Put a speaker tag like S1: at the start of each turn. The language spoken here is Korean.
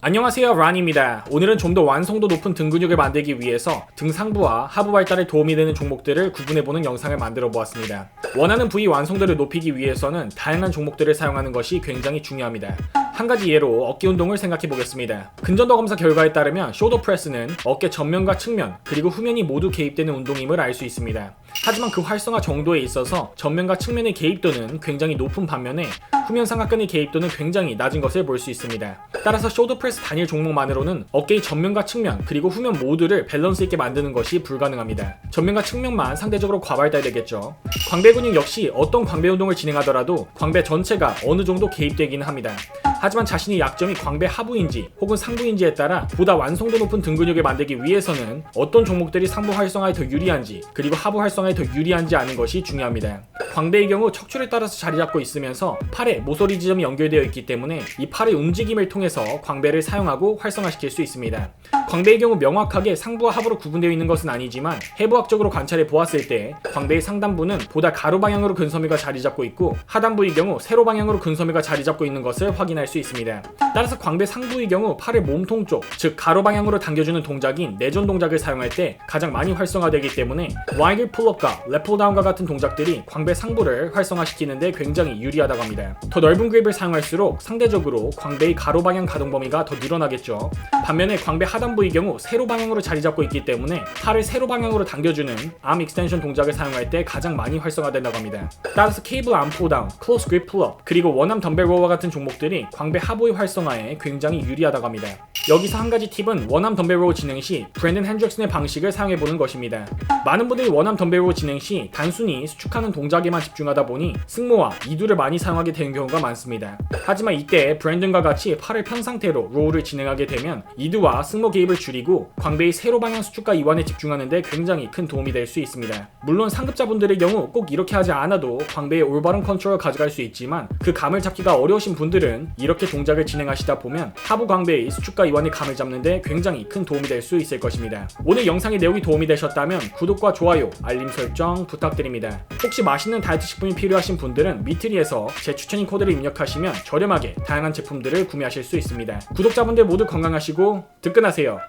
S1: 안녕하세요, 란입니다. 오늘은 좀 더 완성도 높은 등 근육을 만들기 위해서 등 상부와 하부 발달에 도움이 되는 종목들을 구분해보는 영상을 만들어 보았습니다. 원하는 부위 완성도를 높이기 위해서는 다양한 종목들을 사용하는 것이 굉장히 중요합니다. 한 가지 예로 어깨 운동을 생각해 보겠습니다. 근전도 검사 결과에 따르면 숄더 프레스는 어깨 전면과 측면 그리고 후면이 모두 개입되는 운동임을 알 수 있습니다. 하지만 그 활성화 정도에 있어서 전면과 측면의 개입도는 굉장히 높은 반면에 후면 삼각근의 개입도는 굉장히 낮은 것을 볼 수 있습니다. 따라서 숄더 프레스 단일 종목만으로는 어깨의 전면과 측면 그리고 후면 모두를 밸런스 있게 만드는 것이 불가능합니다. 전면과 측면만 상대적으로 과발달되겠죠. 광배 근육 역시 어떤 광배 운동을 진행하더라도 광배 전체가 어느 정도 개입되기는 합니다. 하지만 자신의 약점이 광배 하부인지 혹은 상부인지에 따라 보다 완성도 높은 등 근육을 만들기 위해서는 어떤 종목들이 상부 활성화에 더 유리한지 그리고 하부 활성화에 더 유리한지 아는 것이 중요합니다. 광배의 경우 척추를 따라서 자리 잡고 있으면서 팔에 모서리 지점이 연결되어 있기 때문에 이 팔의 움직임을 통해서 광배를 사용하고 활성화시킬 수 있습니다. 광배의 경우 명확하게 상부와 하부로 구분되어 있는 것은 아니지만 해부학적으로 관찰해 보았을 때 광배의 상단부는 보다 가로 방향으로 근섬유가 자리 잡고 있고 하단부의 경우 세로 방향으로 근섬유가 자리 잡고 있는 것을 확인할 수 있습니다. 따라서 광배 상부의 경우 팔의 몸통 쪽, 즉 가로 방향으로 당겨주는 동작인 내전 동작을 사용할 때 가장 많이 활성화되기 때문에 와이드 풀업과 레플 다운과 같은 동작들이 광배 상부를 활성화시키는데 굉장히 유리하다고 합니다. 더 넓은 그립을 사용할수록 상대적으로 광배의 가로 방향 가동 범위가 더 늘어나겠죠. 반면에 광배 하단부의 경우 세로 방향으로 자리 잡고 있기 때문에 팔을 세로 방향으로 당겨주는 암 익스텐션 동작을 사용할 때 가장 많이 활성화된다고 합니다. 따라서 케이블 암 푸다운, 클로스 그립 풀업, 그리고 원암 덤벨 로우와 같은 종목들이 광배 하부의 활성화에 굉장히 유리하다고 합니다. 여기서 한 가지 팁은 원암 덤벨 로우 진행 시 브랜든 핸드릭슨의 방식을 사용해보는 것입니다. 많은 분들이 원암 덤벨 로우 진행 시 단순히 수축하는 동작에만 집중하다 보니 승모와 이두를 많이 사용하게 되는 경우가 많습니다. 하지만 이때 브랜든과 같이 팔을 편 상태로 로우를 진행하게 되면 이두와 승모 개입을 줄이고 광배의 세로 방향 수축과 이완에 집중하는 데 굉장히 큰 도움이 될 수 있습니다. 물론 상급자분들의 경우 꼭 이렇게 하지 않아도 광배의 올바른 컨트롤을 가져갈 수 있지만 그 감을 잡기가 어려우신 분들은 이렇게 동작을 진행하시다 보면 하부 광배의 수축과 이완의 감을 잡는 데 굉장히 큰 도움이 될 수 있을 것입니다. 오늘 영상의 내용이 도움이 되셨다면 구독과 좋아요, 알림 설정 부탁드립니다. 혹시 맛있는 다이어트 식품이 필요하신 분들은 미트리에서 제 추천인 코드를 입력하시면 저렴하게 다양한 제품들을 구매하실 수 있습니다. 구독자분들 모두 건강하시고 든든하세요.